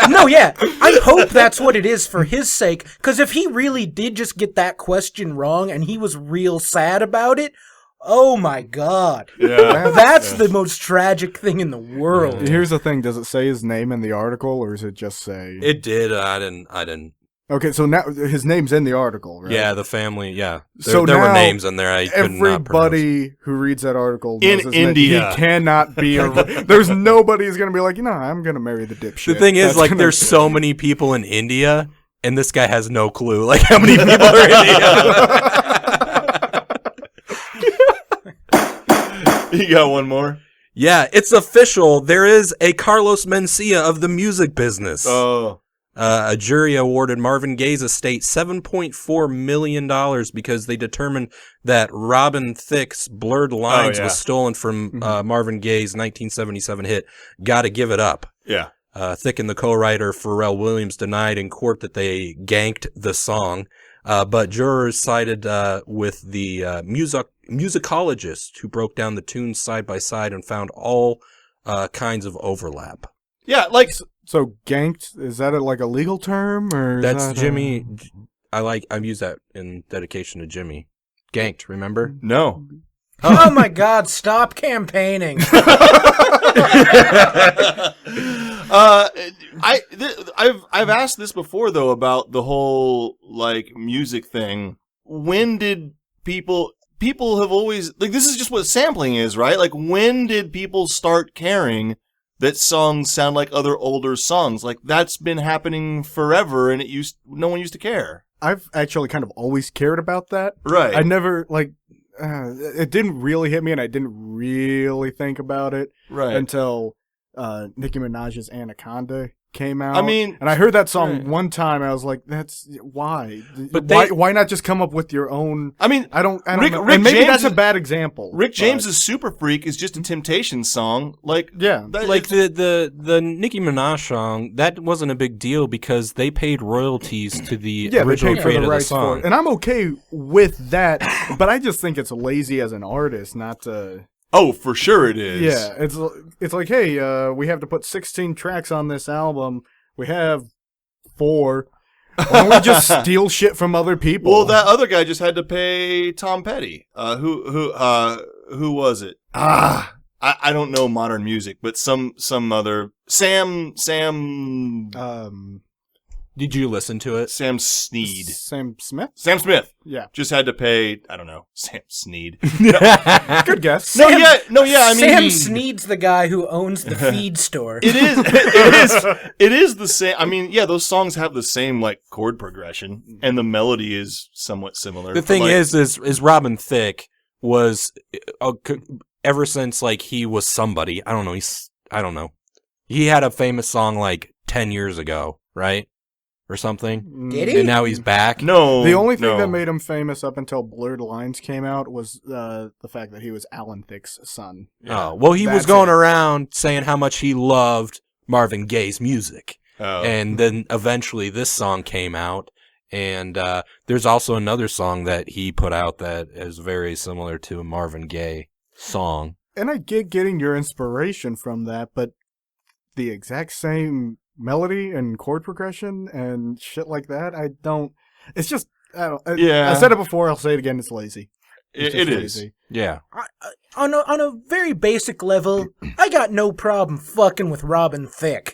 No, yeah. I hope that's what it is for his sake, because if he really did just get that question wrong and he was real sad about it, oh my God. Yeah. That's the most tragic thing in the world. Here's the thing. Does it say his name in the article, or does it just say... It did. I didn't. Okay, so now his name's in the article, right? Yeah, the family, yeah. So there were now names in there I could not pronounce. Everybody who reads that article In knows his name. India. He cannot be there's nobody who's going to be like, I'm going to marry the dipshit. The thing is, That's like, gonna- there's so many people in India and this guy has no clue, like, how many people are in the You got one more? Yeah, it's official. There is a Carlos Mencia of the music business. Oh. A jury awarded Marvin Gaye's estate $7.4 million because they determined that Robin Thicke's Blurred Lines was stolen from Marvin Gaye's 1977 hit, Gotta Give It Up. Yeah. Thicke and the co-writer Pharrell Williams denied in court that they ganked the song, but jurors sided with the musicologist who broke down the tunes side by side and found all kinds of overlap. Yeah, like... So ganked, is that like a legal term, or That's Jimmy. I've used that in dedication to Jimmy. Ganked, remember? No. Oh my God! Stop campaigning. I've asked this before though about the whole like music thing. When did people have always like this is just what sampling is, right? Like when did people start caring that songs sound like other older songs? Like that's been happening forever, and no one used to care. I've actually kind of always cared about that. Right. I never it didn't really hit me, and I didn't really think about it until Nicki Minaj's Anaconda came out. I mean, and I heard that song one time, and I was like, "That's why." But why not just come up with your own? I mean, I don't know. Rick And maybe James that's a bad example. Rick James's Super Freak is just a Temptations song. Like, yeah, like the Nicki Minaj song, that wasn't a big deal because they paid royalties to the original creator of the song. And I'm okay with that, but I just think it's lazy as an artist not to. Oh, for sure it is. Yeah, it's like, hey, we have to put 16 tracks on this album. We have 4. Why don't we just steal shit from other people? Well, that other guy just had to pay Tom Petty. Who was it? I don't know modern music, but some other Sam. Did you listen to it? Sam Sneed. Sam Smith? Sam Smith. Yeah. Just had to pay, I don't know, Sam Sneed. Good guess. I mean. Sam Sneed's the guy who owns the feed store. It is the same. I mean, yeah, those songs have the same, like, chord progression, and the melody is somewhat similar. The thing is Robin Thicke was, ever since, like, he was somebody, I don't know. He had a famous song, like, 10 years ago, right? Or something. Did he? And now he's back. No. The only thing that made him famous up until Blurred Lines came out was the fact that he was Alan Thicke's son. Oh, well, he was going around saying how much he loved Marvin Gaye's music. Oh. And then eventually this song came out. And there's also another song that he put out that is very similar to a Marvin Gaye song. And I get getting your inspiration from that, but the exact same melody and chord progression and shit like that, it's just, I said it before, I'll say it again, it's lazy. It is. Yeah. On a very basic level, I got no problem fucking with Robin Thicke.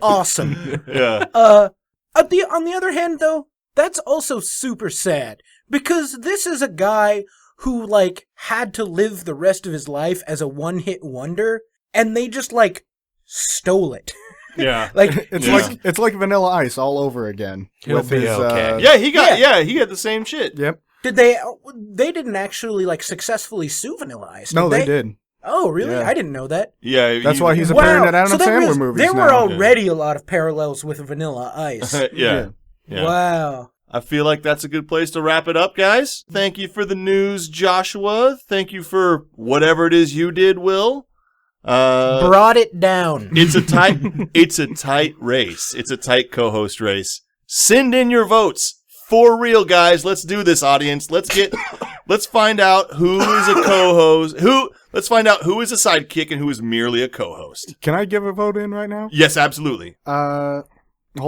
Awesome. Yeah. On the other hand, though, that's also super sad because this is a guy who like had to live the rest of his life as a one-hit wonder, and they just like stole it. Yeah. Like it's like Vanilla Ice all over again. He'll be okay. Yeah, he got the same shit. Yep. Did they didn't actually like successfully sue Vanilla Ice? No, they did. Oh, really? Yeah. I didn't know that. Yeah. That's why he's appearing in Adam Sandler movies there now. were already a lot of parallels with Vanilla Ice. Yeah. Wow. I feel like that's a good place to wrap it up, guys. Thank you for the news, Joshua. Thank you for whatever it is you did, Will. Brought it down. It's a tight race. It's a tight co-host race. Send in your votes. For real, guys. Let's do this, audience. Let's find out who is a co-host. Let's find out who is a sidekick and who is merely a co-host. Can I give a vote in right now? Yes, absolutely. Hold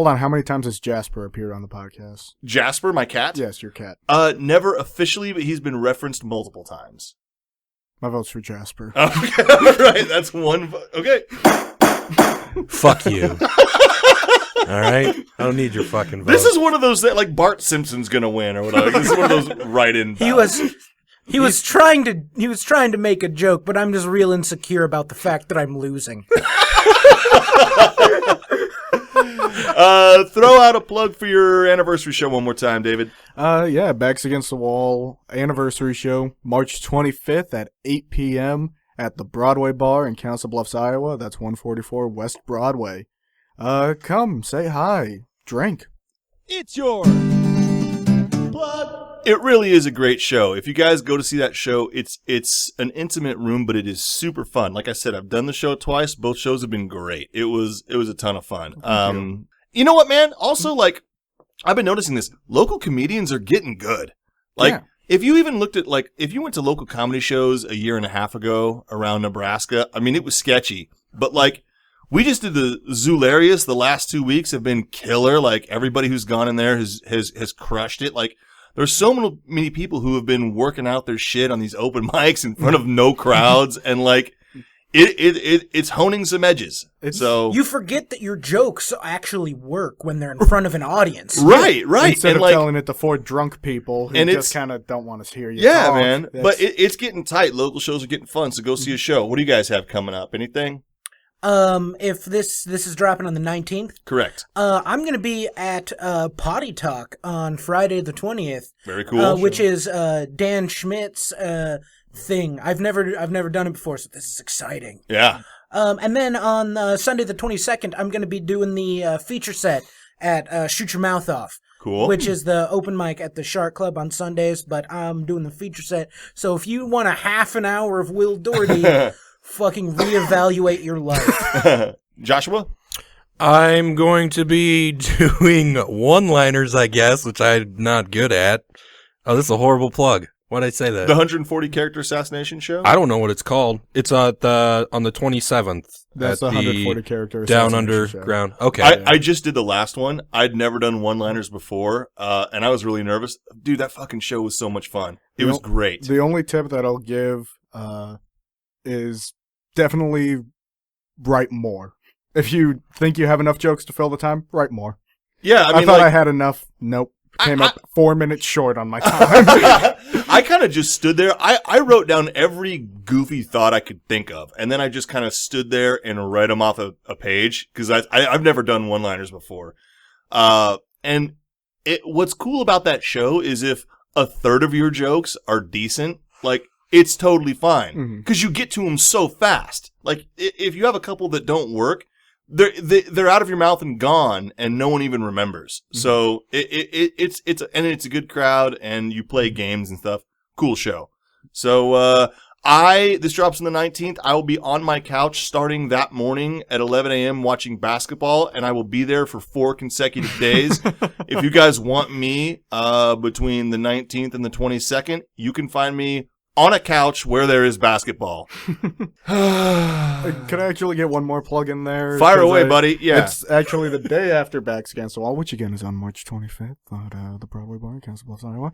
on. How many times has Jasper appeared on the podcast? Jasper, my cat? Yes, your cat. Never officially, but he's been referenced multiple times. My vote's for Jasper. Okay, all right. That's one vote. Okay. Fuck you. All right? I don't need your fucking vote. This is one of those that, like, Bart Simpson's gonna win or whatever. This is one of those write-in ballots. He was trying to make a joke, but I'm just real insecure about the fact that I'm losing. Throw out a plug for your anniversary show one more time, David. Yeah, Backs Against the Wall anniversary show, March 25th at 8 p.m. at the Broadway Bar in Council Bluffs, Iowa. That's 144 West Broadway. Come, say hi, drink. It's your plug. It really is a great show. If you guys go to see that show, it's an intimate room, but it is super fun. Like I said, I've done the show twice. Both shows have been great. It was a ton of fun. You know what, man? Also, like, I've been noticing this. Local comedians are getting good. Like, Yeah. if you even looked at, like, if you went to local comedy shows a year and a half ago around Nebraska, I mean, it was sketchy. But, like, we just did the Zoolarius. The last 2 weeks have been killer. Like, everybody who's gone in there has crushed it. Like, there's so many people who have been working out their shit on these open mics in front of no crowds, and like it's honing some edges. So You forget that your jokes actually work when they're in front of an audience. right. Instead And of like, telling it to four drunk people who And just it's- kind of don't want to hear you yeah, talk. man. That's- But it's getting tight. Local shows are getting fun. So go see a show. What do you guys have coming up? Anything? If this is dropping on the 19th, Correct. I'm going to be at Potty Talk on Friday the 20th. Very cool. Which is Dan Schmidt's thing. I've never done it before, so this is exciting. Yeah. And then on Sunday the 22nd, I'm going to be doing the feature set at Shoot Your Mouth Off. Cool. Which is the open mic at the Shark Club on Sundays, but I'm doing the feature set. So if you want a half an hour of Will Doherty, fucking reevaluate your life. Joshua? I'm going to be doing one-liners, I guess, which I'm not good at. Oh, this is a horrible plug. Why'd I say that? The 140 character assassination show? I don't know what it's called. It's on the 27th. That's at the 140 character Down assassination show. Underground. Okay. I just did the last one. I'd never done one-liners before, and I was really nervous. Dude, that fucking show was so much fun. It was great. The only tip that I'll give is definitely write more. If you think you have enough jokes to fill the time, write more. Yeah, I I mean, thought I like, had enough. Nope. Came up 4 minutes short on my time. I kind of just stood there. I wrote down every goofy thought I could think of, and then I just kind of stood there and read them off a page, because I've never done one-liners before. And what's cool about that show is if a third of your jokes are decent, like, it's totally fine, because you get to them so fast. Like, if you have a couple that don't work, they're out of your mouth and gone, and no one even remembers. So it's a good crowd, and you play games and stuff. Cool show. So this drops on the 19th. I will be on my couch starting that morning at 11 a.m. watching basketball, and I will be there for 4 consecutive days. If you guys want me between the 19th and the 22nd, you can find me on a couch where there is basketball. Could I actually get one more plug in there? Fire 'Cause away, buddy. Yeah. It's actually the day after Backs Against the Wall, which again is on March 25th at the Broadway Bar in Council Bluffs, Iowa.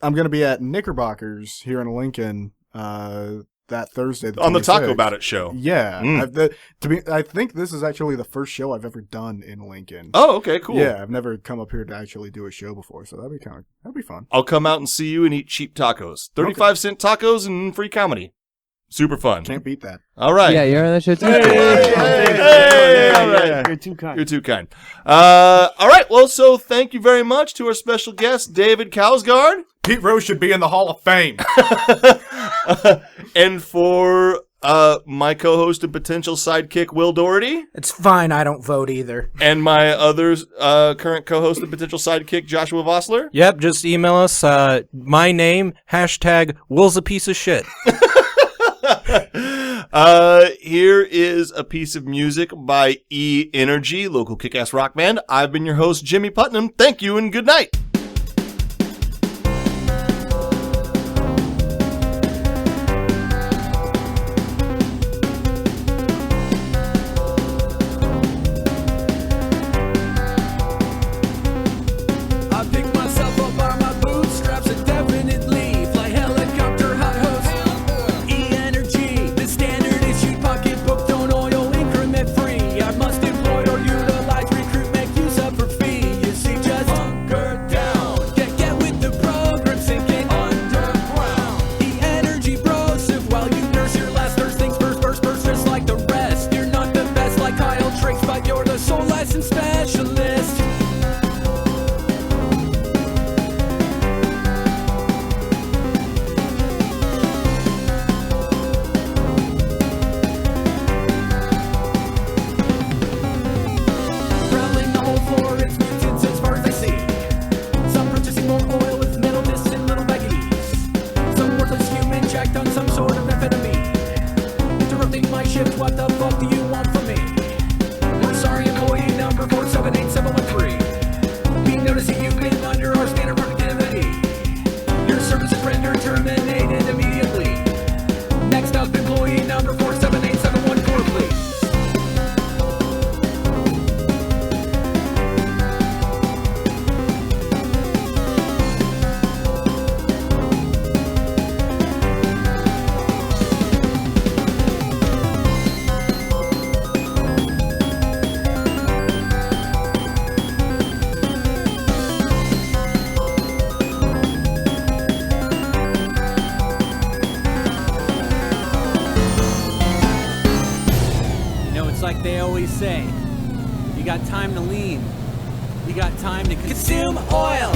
I'm going to be at Knickerbockers here in Lincoln that Thursday. On the Taco 26th. About It show. Yeah. I think this is actually the first show I've ever done in Lincoln. Oh, okay, cool. Yeah, I've never come up here to actually do a show before, so that'd be fun. I'll come out and see you and eat cheap tacos. 35-cent tacos and free comedy. Super fun. Can't beat that. All right. Yeah, you're on that show too. Hey, all right. You're too kind. You're too kind. All right. Well, so thank you very much to our special guest, David Kousgaard. Pete Rose should be in the Hall of Fame. And for my co-host and potential sidekick, Will Doherty. It's fine, I don't vote either. And my other current co-host and potential sidekick, Joshua Vossler. Yep, just email us. My name, #Will's a piece of shit. Here is a piece of music by E Energy, local kick-ass rock band. I've been your host, Jimmy Putnam. Thank you and good night. I pick myself up by my bootstraps and definitely fly helicopter hot hose. E-Energy, the standard issued pocketbook, don't oil increment free. I must employ or utilize, recruit, make use of for fee. You see, just hunker down. shift, what the fuck do you want from me? I'm sorry, employee number 4787113. We notice that you've been under our standard productivity. Your service is rendered terminated immediately. Next up, employee number 4787114, please. You know, it's like they always say, you got time to lean, you got time to consume oil.